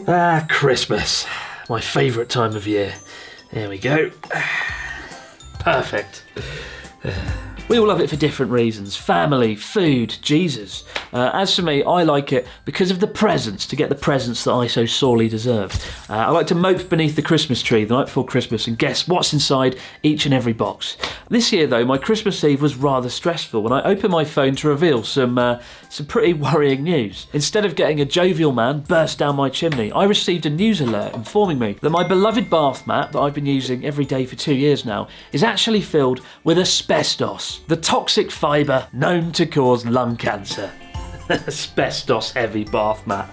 Ah, Christmas. My favourite time of year. There we go. Perfect. We all love it for different reasons. Family, food, Jesus. As for me, I like it because of the presents, to get the presents that I so sorely deserve. I like to mope beneath the Christmas tree the night before Christmas and guess what's inside each and every box. This year, though, my Christmas Eve was rather stressful when I opened my phone to reveal some pretty worrying news. Instead of getting a jovial man burst down my chimney, I received a news alert informing me that my beloved bath mat that I've been using every day for 2 years now is actually filled with asbestos, the toxic fibre known to cause lung cancer. Asbestos heavy bath mat.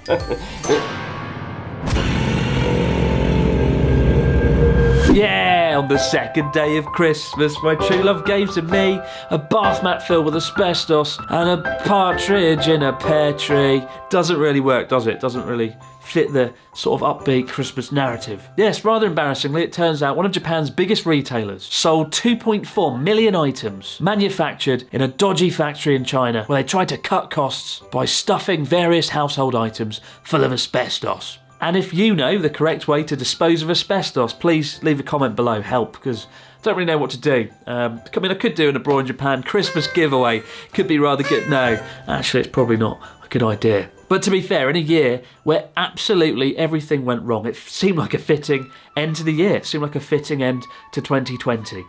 Yeah, on the second day of Christmas, my true love gave to me a bath mat filled with asbestos and a partridge in a pear tree. Doesn't really work, does it? Doesn't really fit the sort of upbeat Christmas narrative. Yes, rather embarrassingly, it turns out one of Japan's biggest retailers sold 2.4 million items manufactured in a dodgy factory in China where they tried to cut costs by stuffing various household items full of asbestos. And if you know the correct way to dispose of asbestos, please leave a comment below, help, because I don't really know what to do. I mean, I could do an Abroad in Japan Christmas giveaway. Could be rather good. No, actually, it's probably not a good idea. But to be fair, in a year where absolutely everything went wrong, it seemed like a fitting end to the year. It seemed like a fitting end to 2020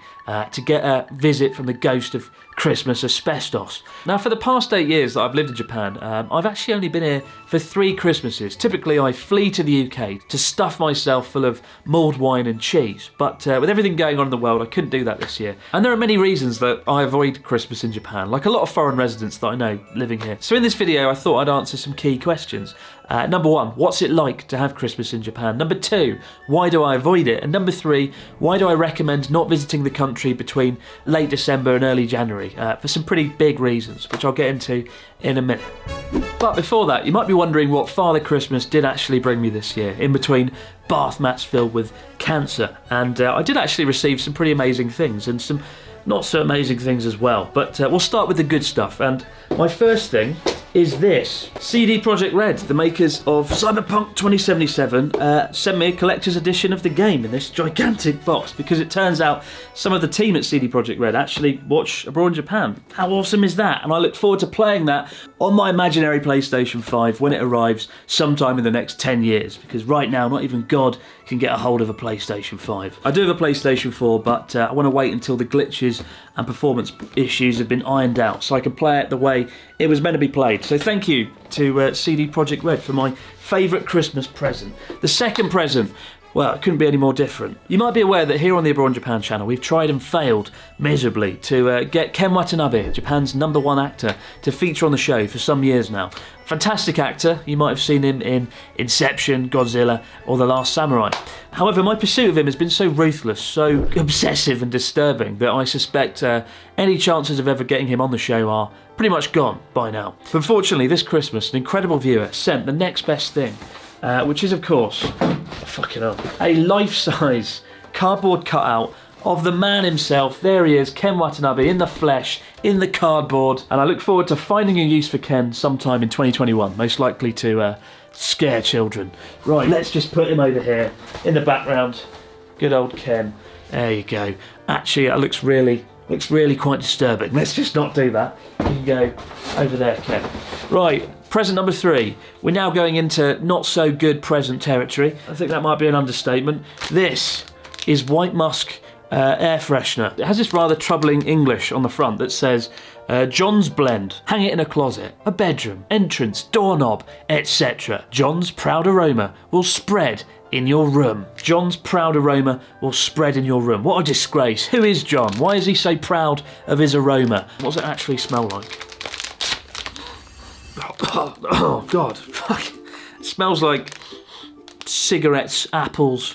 to get a visit from the ghost of Christmas asbestos. Now, for the past 8 years that I've lived in Japan, I've actually only been here for 3 Christmases. Typically, I flee to the UK to stuff myself full of mulled wine and cheese. But with everything going on in the world, I couldn't do that this year. And there are many reasons that I avoid Christmas in Japan, like a lot of foreign residents that I know living here. So in this video, I thought I'd answer some key questions. Number 1, what's it like to have Christmas in Japan? Number 2, why do I avoid it? And number 3, why do I recommend not visiting the country between late December and early January? For some pretty big reasons, which I'll get into in a minute. But before that, you might be wondering what Father Christmas did actually bring me this year, in between bath mats filled with cancer. And I did actually receive some pretty amazing things, and some not so amazing things as well. But we'll start with the good stuff. And my first thing is this. CD Projekt Red, the makers of Cyberpunk 2077, sent me a collector's edition of the game in this gigantic box, because it turns out some of the team at CD Projekt Red actually watch Abroad in Japan. How awesome is that? And I look forward to playing that on my imaginary PlayStation 5 when it arrives sometime in the next 10 years, because right now not even God can get a hold of a PlayStation 5. I do have a PlayStation 4, but I want to wait until the glitches and performance issues have been ironed out so I can play it the way it was meant to be played. So thank you to CD Projekt Red for my favourite Christmas present. The second present, well, it couldn't be any more different. You might be aware that here on the Abroad in Japan channel, we've tried and failed miserably to get Ken Watanabe, Japan's #1 actor, to feature on the show for some years now. Fantastic actor, you might have seen him in Inception, Godzilla, or The Last Samurai. However, my pursuit of him has been so ruthless, so obsessive and disturbing that I suspect any chances of ever getting him on the show are pretty much gone by now. But fortunately, this Christmas, an incredible viewer sent the next best thing, which is, of course, a life-size cardboard cutout of the man himself. There he is, Ken Watanabe, in the flesh, in the cardboard. And I look forward to finding a use for Ken sometime in 2021, most likely to scare children. Right, let's just put him over here in the background. Good old Ken. There you go. Actually, that looks really quite disturbing. Let's just not do that. You can go over there, Ken. Right. Present number 3. We're now going into not so good present territory. I think that might be an understatement. This is White Musk air freshener. It has this rather troubling English on the front that says John's Blend. Hang it in a closet, a bedroom, entrance, doorknob, etc. John's proud aroma will spread in your room. John's proud aroma will spread in your room. What a disgrace. Who is John? Why is he so proud of his aroma? What does it actually smell like? Oh God, fuck. It smells like cigarettes, apples,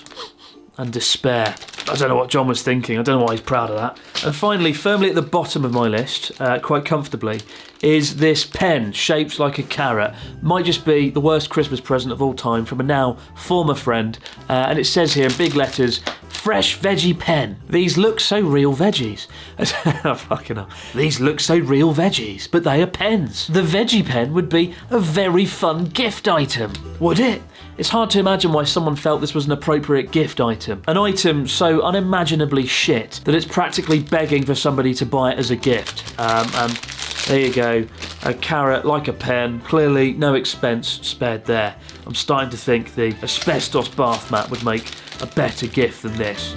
and despair. I don't know what John was thinking. I don't know why he's proud of that. And finally, firmly at the bottom of my list, quite comfortably, is this pen shaped like a carrot. Might just be the worst Christmas present of all time from a now former friend. And it says here in big letters, fresh veggie pen. These look so real veggies. Fucking hell. These look so real veggies, but they are pens. The veggie pen would be a very fun gift item, would it? It's hard to imagine why someone felt this was an appropriate gift item. An item so unimaginably shit that it's practically begging for somebody to buy it as a gift. And there you go, a carrot like a pen, clearly no expense spared there. I'm starting to think the asbestos bath mat would make a better gift than this.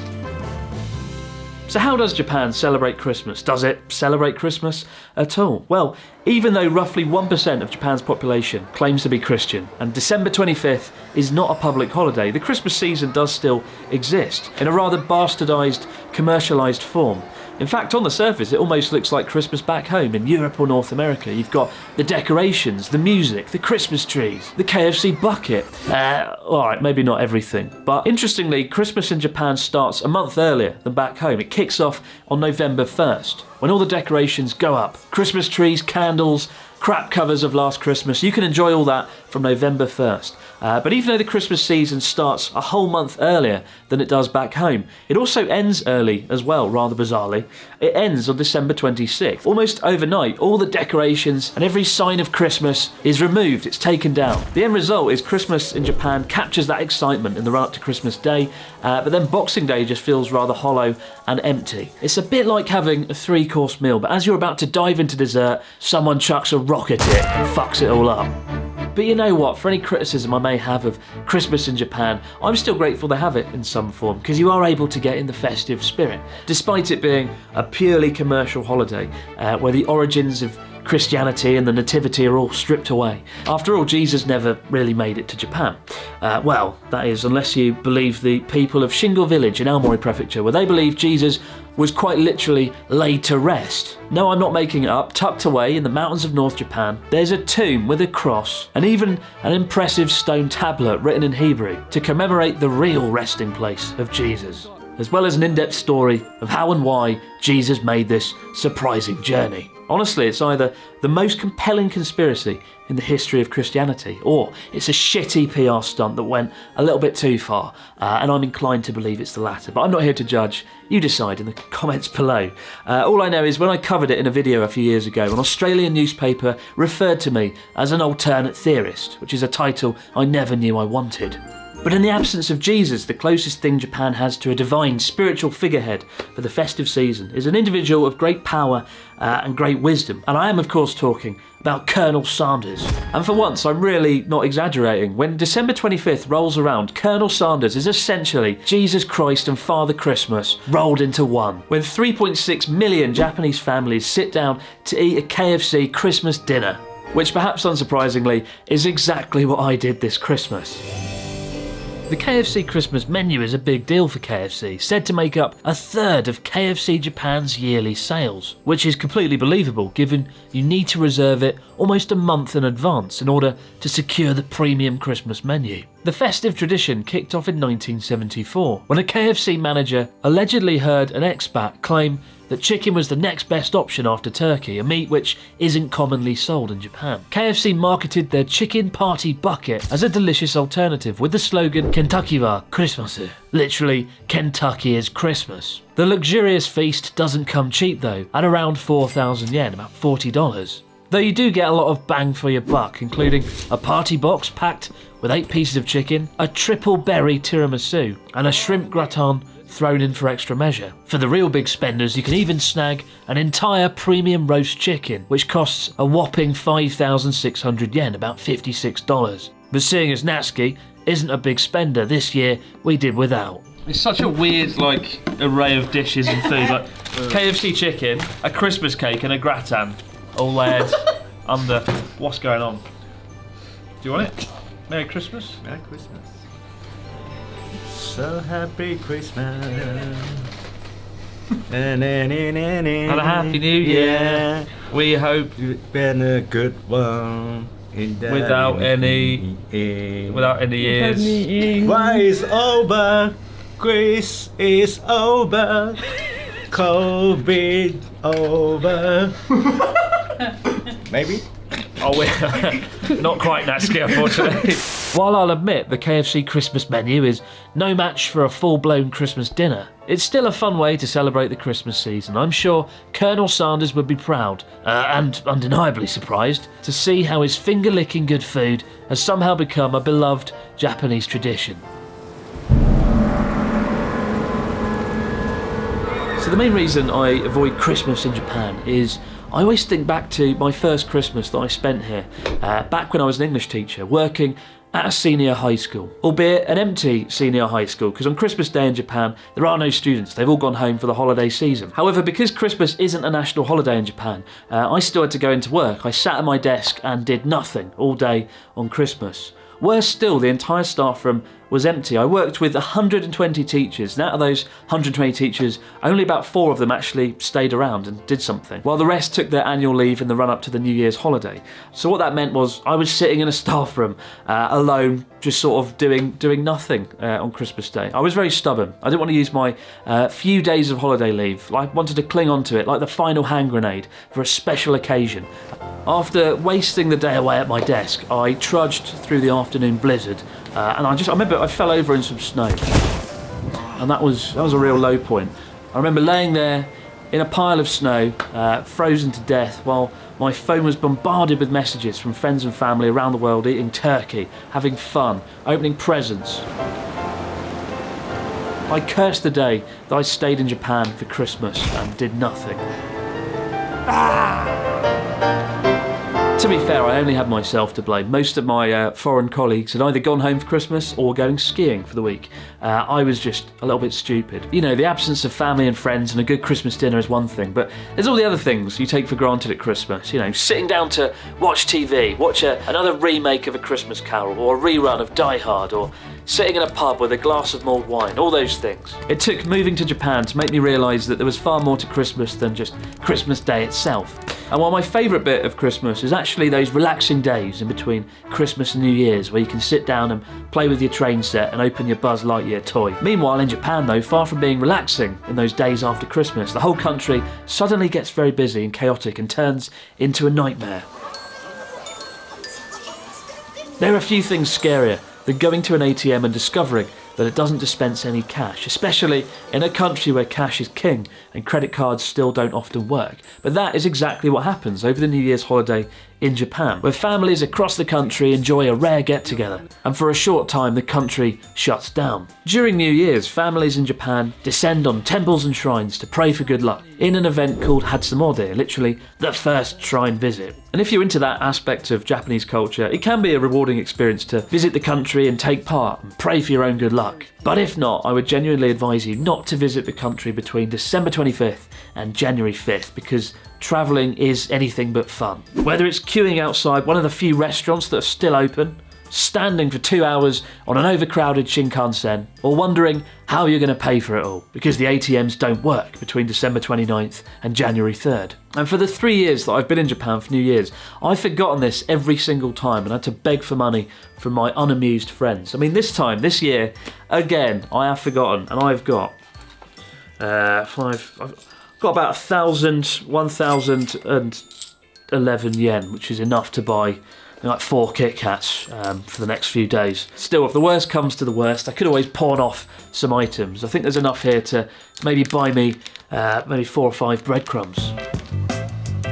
So how does Japan celebrate Christmas? Does it celebrate Christmas at all? Well, even though roughly 1% of Japan's population claims to be Christian, and December 25th is not a public holiday, the Christmas season does still exist, in a rather bastardised, commercialised form. In fact, on the surface, it almost looks like Christmas back home in Europe or North America. You've got the decorations, the music, the Christmas trees, the KFC bucket. Alright, maybe not everything. But interestingly, Christmas in Japan starts a month earlier than back home. It kicks off on November 1st, when all the decorations go up. Christmas trees, candles, crap covers of Last Christmas. You can enjoy all that from November 1st. But even though the Christmas season starts a whole month earlier than it does back home, it also ends early as well, rather bizarrely. It ends on December 26th. Almost overnight, all the decorations and every sign of Christmas is removed, it's taken down. The end result is Christmas in Japan captures that excitement in the run-up to Christmas Day, but then Boxing Day just feels rather hollow and empty. It's a bit like having a 3-course meal, but as you're about to dive into dessert, someone chucks a rock at it and fucks it all up. But you know what, for any criticism I may have of Christmas in Japan, I'm still grateful they have it in some form, because you are able to get in the festive spirit, despite it being a purely commercial holiday, where the origins of Christianity and the nativity are all stripped away. After all, Jesus never really made it to Japan. Well, that is, unless you believe the people of Shingo Village in Aomori Prefecture, where they believe Jesus was quite literally laid to rest. No, I'm not making it up. Tucked away in the mountains of North Japan, there's a tomb with a cross and even an impressive stone tablet written in Hebrew to commemorate the real resting place of Jesus, as well as an in-depth story of how and why Jesus made this surprising journey. Honestly, it's either the most compelling conspiracy in the history of Christianity, or it's a shitty PR stunt that went a little bit too far, and I'm inclined to believe it's the latter, but I'm not here to judge. You decide in the comments below. All I know is when I covered it in a video a few years ago, an Australian newspaper referred to me as an alternate theorist, which is a title I never knew I wanted. But in the absence of Jesus, the closest thing Japan has to a divine spiritual figurehead for the festive season is an individual of great power and great wisdom. And I am, of course, talking about Colonel Sanders. And for once, I'm really not exaggerating. When December 25th rolls around, Colonel Sanders is essentially Jesus Christ and Father Christmas rolled into one. When 3.6 million Japanese families sit down to eat a KFC Christmas dinner, which perhaps unsurprisingly is exactly what I did this Christmas. The KFC Christmas menu is a big deal for KFC, said to make up a third of KFC Japan's yearly sales, which is completely believable given you need to reserve it almost a month in advance in order to secure the premium Christmas menu. The festive tradition kicked off in 1974, when a KFC manager allegedly heard an expat claim that chicken was the next best option after turkey, a meat which isn't commonly sold in Japan. KFC marketed their chicken party bucket as a delicious alternative with the slogan "Kentucky wa Christmasu," literally Kentucky is Christmas. The luxurious feast doesn't come cheap though, at around 4,000 yen, about $40. Though you do get a lot of bang for your buck, including a party box packed with 8 pieces of chicken, a triple berry tiramisu, and a shrimp gratin thrown in for extra measure. For the real big spenders, you can even snag an entire premium roast chicken, which costs a whopping 5,600 yen, about $56. But seeing as Natsuki isn't a big spender, this year we did without. It's such a weird, array of dishes and food, like KFC chicken, a Christmas cake, and a gratin, all layered under. What's going on? Do you want it? Merry Christmas. Merry Christmas. So happy Christmas. And a happy new year. Yeah. We hope You've been a good one. without any ears. Why is over? Chris is over. COVID over. Maybe. Oh, we're not quite Natsuki, unfortunately. While I'll admit the KFC Christmas menu is no match for a full-blown Christmas dinner, it's still a fun way to celebrate the Christmas season. I'm sure Colonel Sanders would be proud, and undeniably surprised, to see how his finger-licking good food has somehow become a beloved Japanese tradition. So the main reason I avoid Christmas in Japan is I always think back to my first Christmas that I spent here, back when I was an English teacher, working at a senior high school, albeit an empty senior high school, because on Christmas Day in Japan, there are no students. They've all gone home for the holiday season. However, because Christmas isn't a national holiday in Japan, I still had to go into work. I sat at my desk and did nothing all day on Christmas. Worse still, the entire staff room was empty. I worked with 120 teachers, and out of those 120 teachers, only about 4 of them actually stayed around and did something, while the rest took their annual leave in the run-up to the New Year's holiday. So what that meant was I was sitting in a staff room alone, just sort of doing nothing on Christmas Day. I was very stubborn. I didn't want to use my few days of holiday leave. I wanted to cling on to it like the final hand grenade for a special occasion. After wasting the day away at my desk, I trudged through the afternoon blizzard, and I remember I fell over in some snow, and that was a real low point. I remember laying there in a pile of snow, frozen to death, while my phone was bombarded with messages from friends and family around the world eating turkey, having fun, opening presents. I cursed the day that I stayed in Japan for Christmas and did nothing. To be fair, I only had myself to blame. Most of my foreign colleagues had either gone home for Christmas or going skiing for the week. I was just a little bit stupid. You know, the absence of family and friends and a good Christmas dinner is one thing, but there's all the other things you take for granted at Christmas. You know, sitting down to watch TV, watch another remake of A Christmas Carol, or a rerun of Die Hard, or sitting in a pub with a glass of mulled wine, all those things. It took moving to Japan to make me realise that there was far more to Christmas than just Christmas Day itself. And while my favourite bit of Christmas is actually those relaxing days in between Christmas and New Year's where you can sit down and play with your train set and open your Buzz Lightyear toy. Meanwhile, in Japan though, far from being relaxing in those days after Christmas, the whole country suddenly gets very busy and chaotic and turns into a nightmare. There are few things scarier than going to an ATM and discovering that it doesn't dispense any cash, especially in a country where cash is king and credit cards still don't often work. But that is exactly what happens over the New Year's holiday in Japan, where families across the country enjoy a rare get-together, and for a short time the country shuts down. During New Year's, families in Japan descend on temples and shrines to pray for good luck in an event called Hatsumode, literally the first shrine visit. And if you're into that aspect of Japanese culture, it can be a rewarding experience to visit the country and take part and pray for your own good luck. But if not, I would genuinely advise you not to visit the country between December 25th and January 5th, because travelling is anything but fun. Whether it's queuing outside one of the few restaurants that are still open, standing for 2 hours on an overcrowded Shinkansen, or wondering how you're going to pay for it all, because the ATMs don't work between December 29th and January 3rd. And for the 3 years that I've been in Japan for New Year's, I've forgotten this every single time and had to beg for money from my unamused friends. I mean, this year, again, I have forgotten, and I've got I've got about 1,011 yen, which is enough to buy like 4 Kit Kats for the next few days. Still, if the worst comes to the worst, I could always pawn off some items. I think there's enough here to maybe buy me maybe 4 or 5 breadcrumbs.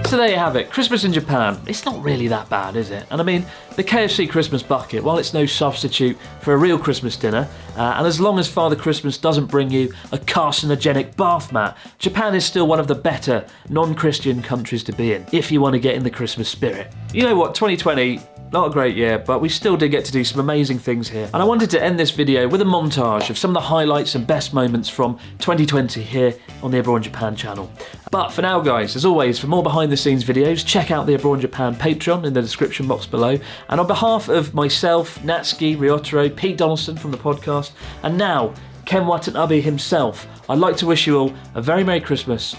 So there you have it, Christmas in Japan. It's not really that bad, is it? And I mean, the KFC Christmas bucket, while it's no substitute for a real Christmas dinner, and as long as Father Christmas doesn't bring you a carcinogenic bath mat, Japan is still one of the better non-Christian countries to be in, if you want to get in the Christmas spirit. You know what, 2020, not a great year, but we still did get to do some amazing things here. And I wanted to end this video with a montage of some of the highlights and best moments from 2020 here on the Abroad in Japan channel. But for now, guys, as always, for more behind the scenes videos, check out the Abroad in Japan Patreon in the description box below. And on behalf of myself, Natsuki, Ryotaro, Pete Donaldson from the podcast, and now Ken Watanabe himself, I'd like to wish you all a very Merry Christmas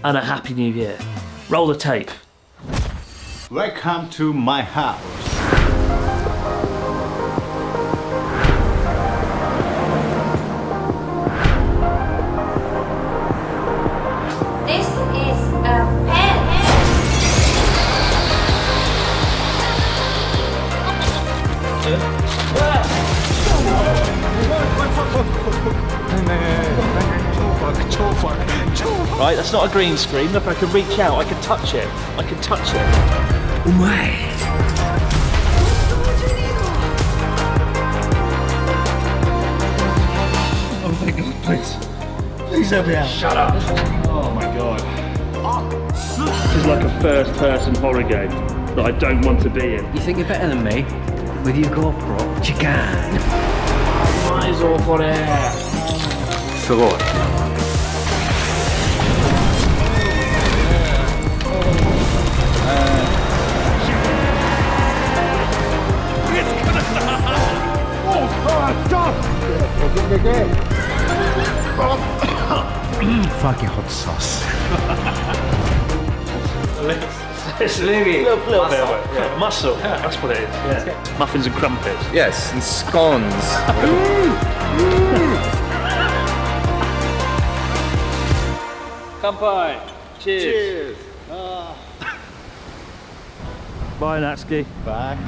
and a Happy New Year. Roll the tape. Welcome to my house. This is a pen. Right, that's not a green screen. Look, I can reach out. I can touch it. I can touch it. Oh my! Oh thank God! Please, please help me out. Shut up! Oh my God! This is like a first-person horror game that I don't want to be in. You think you're better than me? With your GoPro? You can. うまいぞこれ。すごい。Fucking hot sauce. It's really a little bit of it. Yeah. Muscle. Yeah. That's what it is. Yeah. Muffins and crumpets. Yes, and scones. Kanpai. Cheers. Bye, Natsuki. Bye.